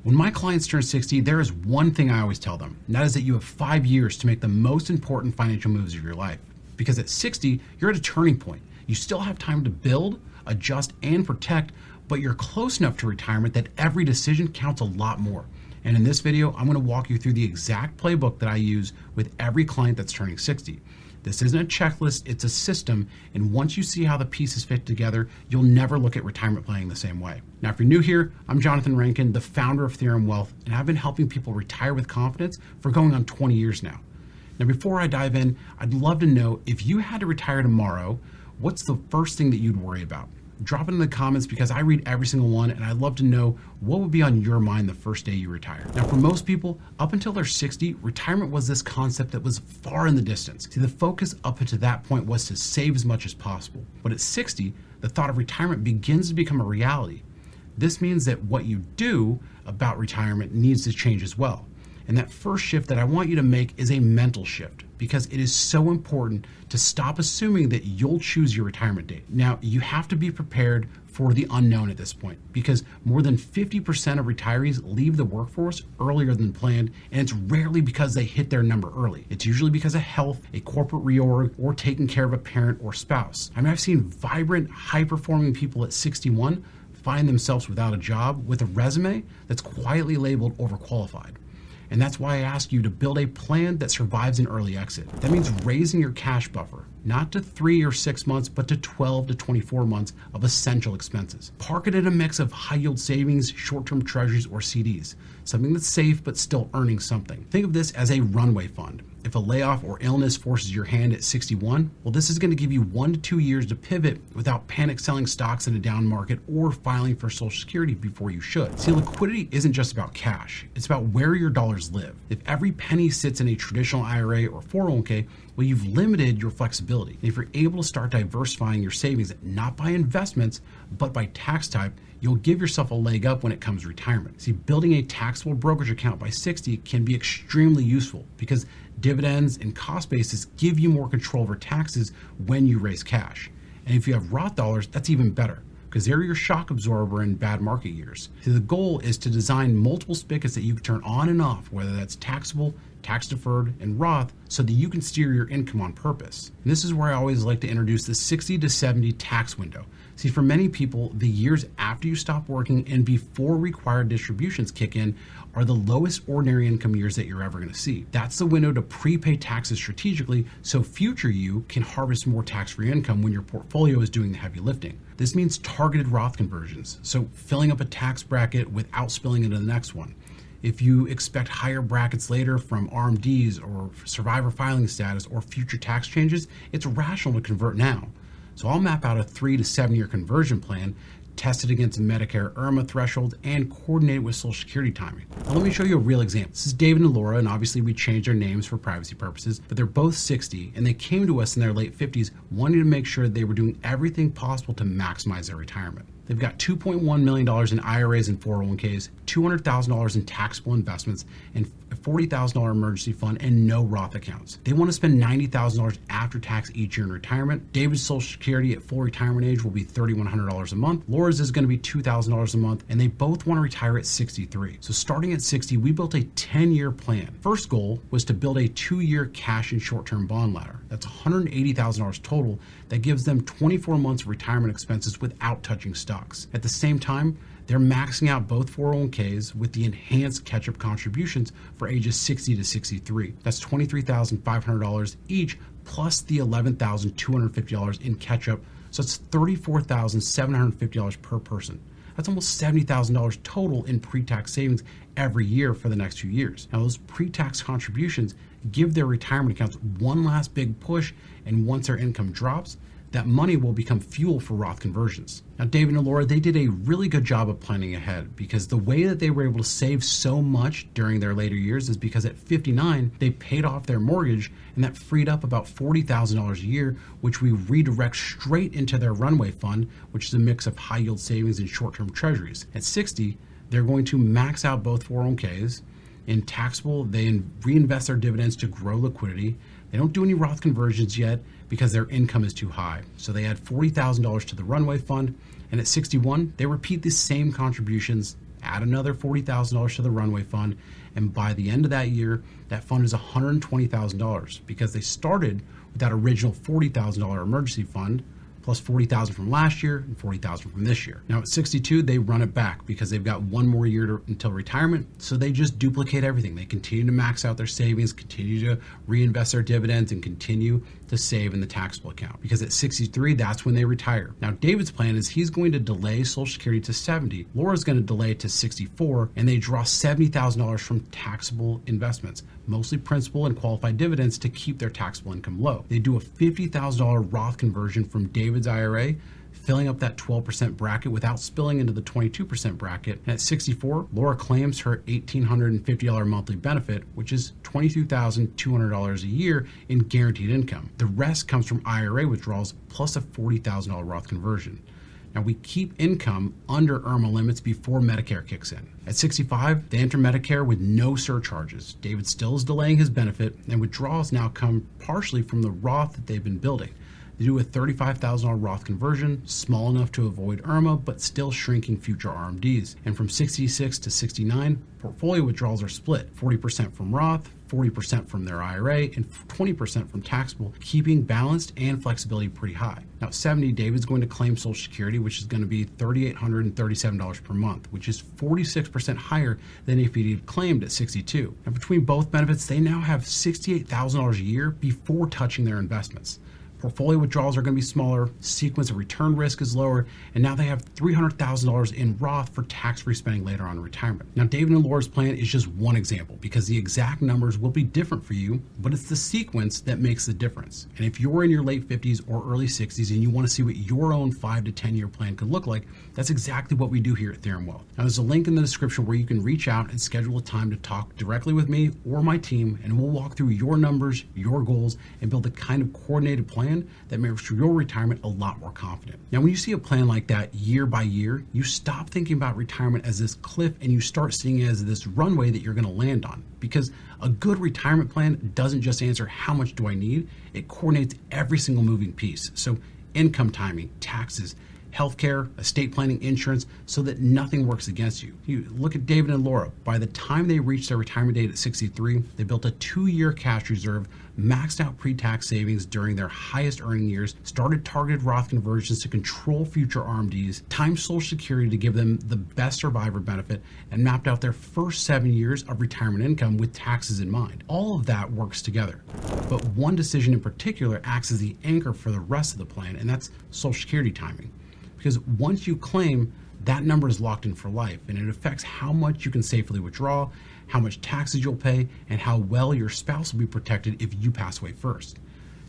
When my clients turn 60, there is one thing I always tell them, and that is that you have 5 years to make the most important financial moves of your life. Because at 60, you're at a turning point. You still have time to build, adjust, and protect, but you're close enough to retirement that every decision counts a lot more. And in this video, I'm going to walk you through the exact playbook that I use with every client that's turning 60. This isn't a checklist, it's a system, and once you see how the pieces fit together, you'll never look at retirement planning the same way. Now, if you're new here, I'm Jonathan Rankin, the founder of Theorem Wealth, and I've been helping people retire with confidence for going on 20 years now. Now, before I dive in, I'd love to know, if you had to retire tomorrow, what's the first thing that you'd worry about? Drop it in the comments because I read every single one, and I'd love to know what would be on your mind the first day you retire. Now, for most people, up until they're 60, retirement was this concept that was far in the distance. See, the focus up until that point was to save as much as possible. But at 60, the thought of retirement begins to become a reality. This means that what you do about retirement needs to change as well. And that first shift that I want you to make is a mental shift, because it is so important to stop assuming that you'll choose your retirement date. Now, you have to be prepared for the unknown at this point, because more than 50% of retirees leave the workforce earlier than planned, and it's rarely because they hit their number early. It's usually because of health, a corporate reorg, or taking care of a parent or spouse. I mean, I've seen vibrant, high-performing people at 61 find themselves without a job with a resume that's quietly labeled overqualified. And that's why I ask you to build a plan that survives an early exit. That means raising your cash buffer, not to 3 or 6 months, but to 12 to 24 months of essential expenses. Park it in a mix of high yield savings, short-term treasuries, or CDs, something that's safe but still earning something. Think of this as a runway fund. If a layoff or illness forces your hand at 61, well, this is going to give you 1 to 2 years to pivot without panic selling stocks in a down market or filing for Social Security before you should. See, liquidity isn't just about cash. It's about where your dollars live. If every penny sits in a traditional IRA or 401k, well, you've limited your flexibility. And if you're able to start diversifying your savings, not by investments, but by tax type, you'll give yourself a leg up when it comes to retirement. See, building a taxable brokerage account by 60 can be extremely useful, because dividends and cost basis give you more control over taxes when you raise cash. And if you have Roth dollars, that's even better, because they're your shock absorber in bad market years. See, the goal is to design multiple spigots that you can turn on and off, whether that's taxable, tax-deferred, and Roth, so that you can steer your income on purpose. And this is where I always like to introduce the 60 to 70 tax window. See, for many people, the years after you stop working and before required distributions kick in are the lowest ordinary income years that you're ever going to see. That's the window to prepay taxes strategically, so future you can harvest more tax-free income when your portfolio is doing the heavy lifting. This means targeted Roth conversions, so filling up a tax bracket without spilling into the next one. If you expect higher brackets later from RMDs or survivor filing status or future tax changes, it's rational to convert now. So I'll map out a 3 to 7 year conversion plan, test it against Medicare IRMA thresholds, and coordinate it with Social Security timing. Now let me show you a real example. This is David and Laura, and obviously we changed their names for privacy purposes, but they're both 60, and they came to us in their late 50s wanting to make sure they were doing everything possible to maximize their retirement. They've got $2.1 million in IRAs and 401ks, $200,000 in taxable investments, and a $40,000 emergency fund, and no Roth accounts. They want to spend $90,000 after tax each year in retirement. David's Social Security at full retirement age will be $3,100 a month. Laura's is going to be $2,000 a month, and they both want to retire at 63. So starting at 60, we built a 10-year plan. First goal was to build a 2-year cash and short-term bond ladder. That's $180,000 total. That gives them 24 months of retirement expenses without touching stocks. At the same time, they're maxing out both 401ks with the enhanced catch-up contributions for ages 60 to 63. That's $23,500 each, plus the $11,250 in catch-up. So it's $34,750 per person. That's almost $70,000 total in pre-tax savings every year for the next few years. Now, those pre-tax contributions give their retirement accounts one last big push, and once their income drops, that money will become fuel for Roth conversions. Now, David and Laura, they did a really good job of planning ahead, because the way that they were able to save so much during their later years is because at 59, they paid off their mortgage, and that freed up about $40,000 a year, which we redirect straight into their Runway fund, which is a mix of high yield savings and short-term treasuries. At 60, they're going to max out both 401ks. In taxable, they reinvest their dividends to grow liquidity. They don't do any Roth conversions yet because their income is too high. So they add $40,000 to the Runway fund, and at 61, they repeat the same contributions add another $40,000 to the Runway fund, and by the end of that year, that fund is $120,000 because they started with that original $40,000 emergency fund plus $40,000 from last year and $40,000 from this year. Now at 62, they run it back because they've got one more year until retirement, so they just duplicate everything. They continue to max out their savings, continue to reinvest their dividends, and continue to save in the taxable account because at 63, that's when they retire. Now David's plan is he's going to delay Social Security to 70. Laura's going to delay it to 64, and they draw $70,000 from taxable investments, mostly principal and qualified dividends, to keep their taxable income low. They do a $50,000 Roth conversion from David's IRA, filling up that 12% bracket without spilling into the 22% bracket. And at 64, Laura claims her $1,850 monthly benefit, which is $22,200 a year in guaranteed income. The rest comes from IRA withdrawals plus a $40,000 Roth conversion. Now, we keep income under IRMA limits before Medicare kicks in. At 65, they enter Medicare with no surcharges. David still is delaying his benefit, and withdrawals now come partially from the Roth that they've been building. They do a $35,000 Roth conversion, small enough to avoid IRMA, but still shrinking future RMDs. And from 66 to 69, portfolio withdrawals are split, 40% from Roth, 40% from their IRA, and 20% from taxable, keeping balanced and flexibility pretty high. Now at 70, David's going to claim Social Security, which is going to be $3,837 per month, which is 46% higher than if he'd claimed at 62. And between both benefits, they now have $68,000 a year before touching their investments. Portfolio withdrawals are going to be smaller, sequence of return risk is lower, and now they have $300,000 in Roth for tax-free spending later on in retirement. Now, David and Laura's plan is just one example because the exact numbers will be different for you, but it's the sequence that makes the difference. And if you're in your late 50s or early 60s and you want to see what your own 5 to 10 year plan could look like, that's exactly what we do here at Theorem Wealth. Now, there's a link in the description where you can reach out and schedule a time to talk directly with me or my team, and we'll walk through your numbers, your goals, and build the kind of coordinated plan that makes your retirement a lot more confident. Now, when you see a plan like that year by year, you stop thinking about retirement as this cliff and you start seeing it as this runway that you're going to land on. Because a good retirement plan doesn't just answer how much do I need, it coordinates every single moving piece. So income timing, taxes, healthcare, estate planning, insurance, so that nothing works against you. You look at David and Laura. By the time they reached their retirement date at 63, they built a 2-year cash reserve, maxed out pre-tax savings during their highest earning years, started targeted Roth conversions to control future RMDs, timed Social Security to give them the best survivor benefit, and mapped out their first 7 years of retirement income with taxes in mind. All of that works together. But one decision in particular acts as the anchor for the rest of the plan, and that's Social Security timing. Because once you claim, that number is locked in for life, and it affects how much you can safely withdraw, how much taxes you'll pay, and how well your spouse will be protected if you pass away first.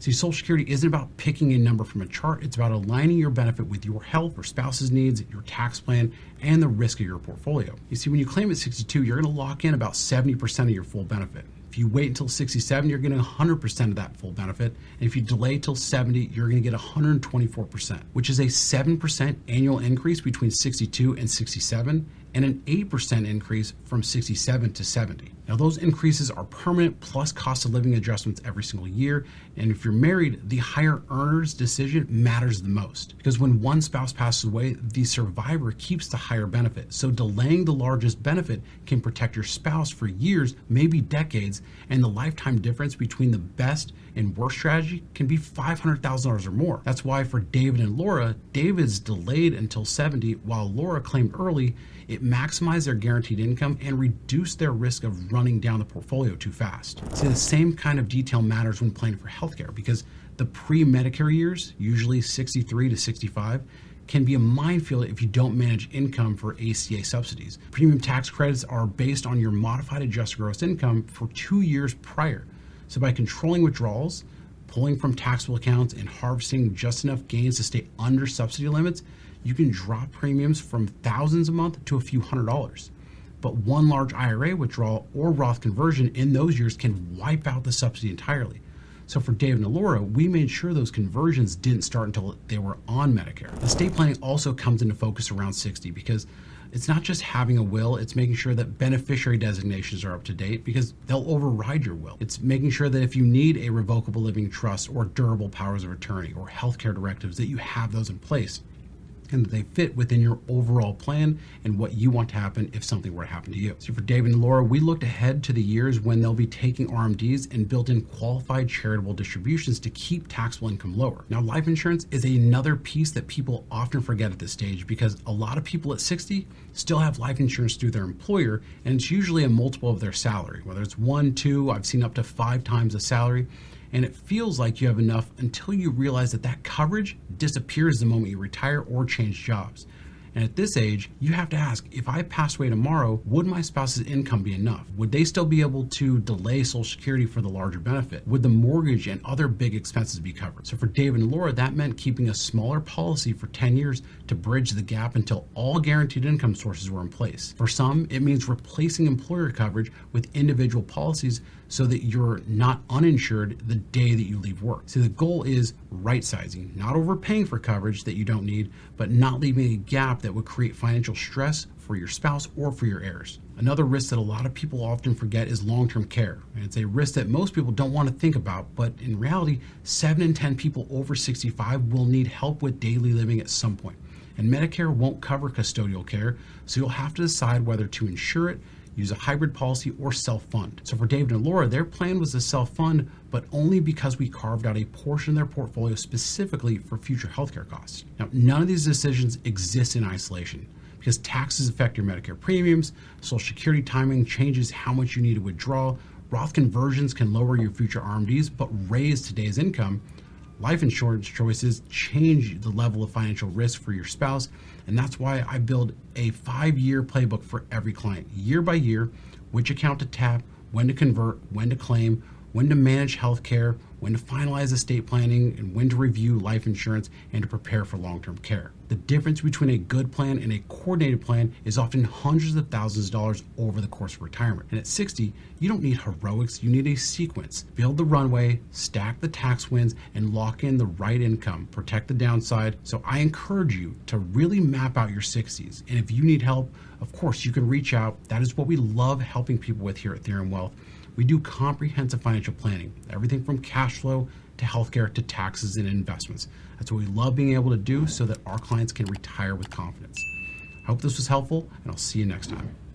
See, Social Security isn't about picking a number from a chart, it's about aligning your benefit with your health, your spouse's needs, your tax plan, and the risk of your portfolio. You see, when you claim at 62, you're going to lock in about 70% of your full benefit. If you wait until 67, you're getting 100% of that full benefit. And if you delay till 70, you're going to get 124%, which is a 7% annual increase between 62 and 67, and an 8% increase from 67 to 70. Now, those increases are permanent plus cost of living adjustments every single year. And if you're married, the higher earner's decision matters the most because when one spouse passes away, the survivor keeps the higher benefit. So delaying the largest benefit can protect your spouse for years, maybe decades, and the lifetime difference between the best and worst strategy can be $500,000 or more. That's why for David and Laura, David's delayed until 70 while Laura claimed early. It maximized their guaranteed income and reduced their risk of running down the portfolio too fast. See, the same kind of detail matters when planning for healthcare because the pre-Medicare years, usually 63 to 65, can be a minefield if you don't manage income for ACA subsidies. Premium tax credits are based on your modified adjusted gross income for 2 years prior. So by controlling withdrawals, pulling from taxable accounts, and harvesting just enough gains to stay under subsidy limits, you can drop premiums from thousands a month to a few $100s. But one large IRA withdrawal or Roth conversion in those years can wipe out the subsidy entirely. So for David and Laura, we made sure those conversions didn't start until they were on Medicare. Estate planning also comes into focus around 60 because it's not just having a will, it's making sure that beneficiary designations are up to date because they'll override your will. It's making sure that if you need a revocable living trust or durable powers of attorney or healthcare directives, that you have those in place. and that they fit within your overall plan and what you want to happen if something were to happen to you. So for David and Laura, we looked ahead to the years when they'll be taking RMDs and built in qualified charitable distributions to keep taxable income lower. Now, life insurance is another piece that people often forget at this stage because a lot of people at 60 still have life insurance through their employer, and it's usually a multiple of their salary, whether it's 1, 2, I've seen up to 5 times the salary. And it feels like you have enough until you realize that that coverage disappears the moment you retire or change jobs. And at this age, you have to ask, if I pass away tomorrow, would my spouse's income be enough? Would they still be able to delay Social Security for the larger benefit? Would the mortgage and other big expenses be covered? So for David and Laura, that meant keeping a smaller policy for 10 years to bridge the gap until all guaranteed income sources were in place. For some, it means replacing employer coverage with individual policies so that you're not uninsured the day that you leave work. So the goal is right sizing, not overpaying for coverage that you don't need, but not leaving a gap that would create financial stress for your spouse or for your heirs. Another risk that a lot of people often forget is long-term care. And it's a risk that most people don't want to think about, but in reality, 7 in 10 people over 65 will need help with daily living at some point. And Medicare won't cover custodial care, so you'll have to decide whether to insure it, use a hybrid policy, or self-fund. So for David and Laura, their plan was to self-fund, but only because we carved out a portion of their portfolio specifically for future healthcare costs. Now, none of these decisions exist in isolation because taxes affect your Medicare premiums, Social Security timing changes how much you need to withdraw, Roth conversions can lower your future RMDs but raise today's income. Life insurance choices change the level of financial risk for your spouse, and that's why I build a 5-year playbook for every client, year by year, which account to tap, when to convert, when to claim, when to manage healthcare, when to finalize estate planning, and when to review life insurance and to prepare for long-term care. The difference between a good plan and a coordinated plan is often hundreds of thousands of dollars over the course of retirement. And at 60, you don't need heroics, you need a sequence. Build the runway, stack the tax wins, and lock in the right income. Protect the downside. So I encourage you to really map out your 60s. And if you need help, of course, you can reach out. That is what we love helping people with here at Theorem Wealth. We do comprehensive financial planning, everything from cash flow to healthcare to taxes and investments. That's what we love being able to do so that our clients can retire with confidence. I hope this was helpful, and I'll see you next time.